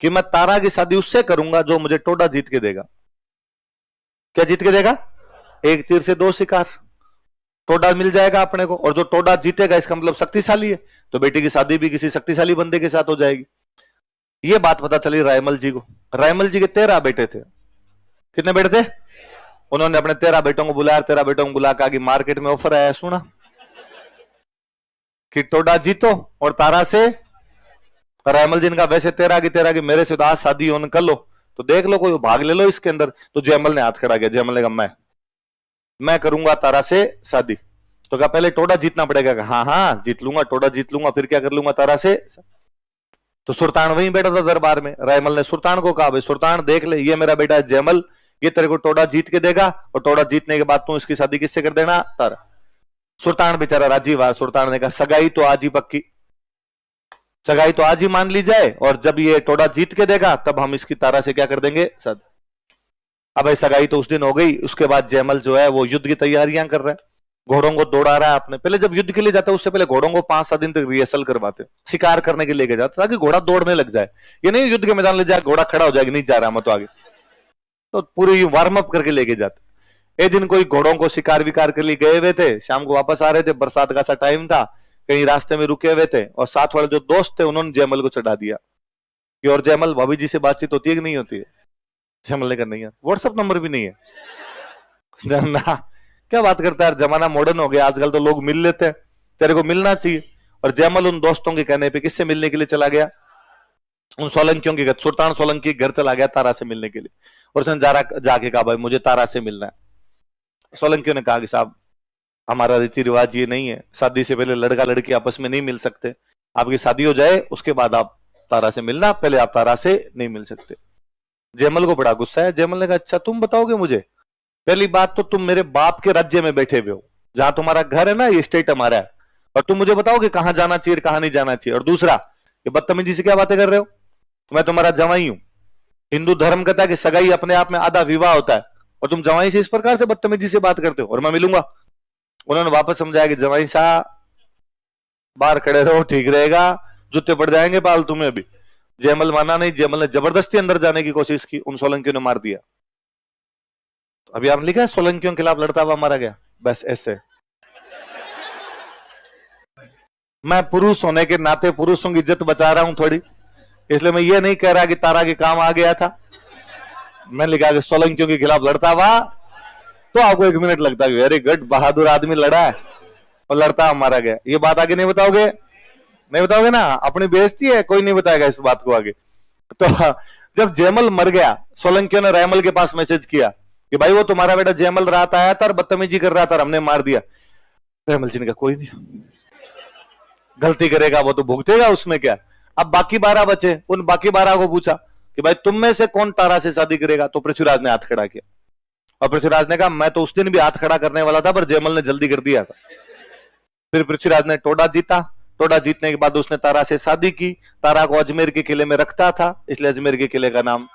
कि मैं तारा की शादी उससे करूंगा जो मुझे टोडा जीत के देगा। क्या जीत के देगा? एक तीर से दो शिकार, टोडा मिल जाएगा अपने को, और जो टोडा जीतेगा इसका मतलब शक्तिशाली है, तो बेटी की शादी भी किसी शक्तिशाली बंदे के साथ हो जाएगी। ये बात पता चली रायमल जी को। रायमल जी के 13 बेटे थे। कितने बेटे थे? उन्होंने अपने 13 बेटों को बुलाया, 13 बेटों को बुला के मार्केट में ऑफर आया, सुना कि टोडा जीतो और तारा से। रायमल जी ने कहा वैसे 13 की मेरे से तो आज शादी होने कर लो, तो देख लो कोई भाग ले लो इसके अंदर। तो जयमल ने हाथ खड़ा किया। जयमल ने कहा मैं करूंगा तारा से शादी। तो कहा पहले टोडा जीतना पड़ेगा। हाँ हाँ जीत लूंगा, टोडा जीत लूंगा, फिर क्या कर लूंगा तारा से। तो सुल्तान वहीं बैठा था दरबार में। रायमल ने सुल्तान को कहा भाई सुल्तान देख ले, ये मेरा बेटा है जयमल, ये तेरे को टोडा जीत के देगा, और टोडा जीतने के बाद तू इसकी शादी किससे कर देना? तारा। सुल्तान बेचारा राजी हुआ। सुल्तान ने कहा सगाई तो आज ही पक्की, सगाई तो आज ही मान ली जाए, और जब ये टोडा जीत के देगा तब हम इसकी तारा से क्या कर देंगे? शादी। अब भाई सगाई तो उस दिन हो गई। उसके बाद जयमल जो है वो युद्ध की तैयारियां कर रहा है, घोड़ों को दौड़ा रहा है आपने। पहले जब युद्ध के लिए जाता है उससे पहले घोड़ों को 5-7 दिन तक रिहर्सल करवाते, शिकार करने के लिए जाते, ताकि घोड़ा दौड़ने लग जाए। ये नहीं युद्ध के मैदान ले जाए घोड़ा खड़ा हो जाएगा, नहीं जा रहा मैं तो आगे, तो पूरी वार्म अप करके लेके जाते। एक दिन कोई घोड़ों को शिकार विकार के लिए गए हुए थे, शाम को वापस आ रहे थे, बरसात का सा टाइम था, कहीं रास्ते में रुके हुए थे, और साथ वाले जो दोस्त थे उन्होंने जयमल को चढ़ा दिया कि और जयमल भाभी जी से बातचीत होती है कि नहीं होती है? जयमल ने कहा नहीं है, व्हाट्सएप नंबर भी नहीं है ना। क्या बात करता है यार, जमाना मॉडर्न हो गया, आजकल तो लोग मिल लेते हैं, तेरे को मिलना चाहिए। और जयमल उन दोस्तों के कहने पे किससे मिलने के लिए चला गया? उन सोलंकियों के घर, सुल्तान सोलंकी घर चला गया तारा से मिलने के लिए। और उसने जाके कहा भाई मुझे तारा से मिलना है। सोलंकियों ने कहा कि साहब हमारा रीति रिवाज ये नहीं है, शादी से पहले लड़का लड़की आपस में नहीं मिल सकते, आपकी शादी हो जाए उसके बाद आप तारा से मिलना, पहले आप तारा से नहीं मिल सकते। जयमल को बड़ा गुस्सा है। जयमल ने कहा अच्छा तुम बताओगे मुझे? पहली बात तो तुम मेरे बाप के राज्य में बैठे हुए हो, जहां तुम्हारा घर है ना, ये स्टेट हमारा है, और तुम मुझे बताओगे कहां जाना चाहिए कहां नहीं जाना चाहिए? और दूसरा, ये बदतमीजी से क्या बातें कर रहे हो? मैं तुम्हारा जवाई हूं, हिंदू धर्म कहता है कि सगाई अपने आप में आधा विवाह होता है, और तुम जवाई से इस प्रकार से बदतमीजी से बात करते हो, और मैं मिलूंगा। उन्होंने वापस समझाया कि जवाई साहब बाहर खड़े रहो ठीक रहेगा, जूते पड़ जाएंगे बाल तुम्हें अभी। जयमल माना नहीं, जयमल ने जबरदस्ती अंदर जाने की कोशिश की, उन सोलंकियों ने मार दिया। अभी आपने लिखा है सोलंकियों के खिलाफ लड़ता हुआ मारा गया, बस ऐसे। मैं पुरुष होने के नाते पुरुषों की इज्जत बचा रहा हूं थोड़ी, इसलिए मैं ये नहीं कह रहा कि तारा के काम आ गया था। मैं लिखा कि सोलंकियों के खिलाफ लड़ता हुआ, तो आपको 1 मिनट लगता है वेरी गुड, बहादुर आदमी लड़ा है और लड़ता हुआ मारा गया। ये बात आगे नहीं बताओगे? नहीं बताओगे ना, अपनी बेइज्जती है, कोई नहीं बताएगा इस बात को आगे। तो जब जयमल मर गया, सोलंकियों ने रायमल के पास मैसेज किया कि भाई वो तुम्हारा बेटा जयमल रात आया था और बदतमीजी कर रहा था और हमने मार दिया। रायमल जी ने कहा कोई नहीं, गलती करेगा वो तो भुगतेगा, उसमें क्या। अब बाकी 12 बचे, उन बाकी 12 को पूछा कि भाई तुम में से कौन तारा से शादी करेगा? तो पृथ्वीराज ने हाथ खड़ा किया, और पृथ्वीराज ने कहा मैं तो उस दिन भी हाथ खड़ा करने वाला था पर जयमल ने जल्दी कर दिया था। फिर पृथ्वीराज ने टोडा जीता, टोडा जीतने के बाद उसने तारा से शादी की। तारा को अजमेर के किले में रखता था, इसलिए अजमेर के किले का नाम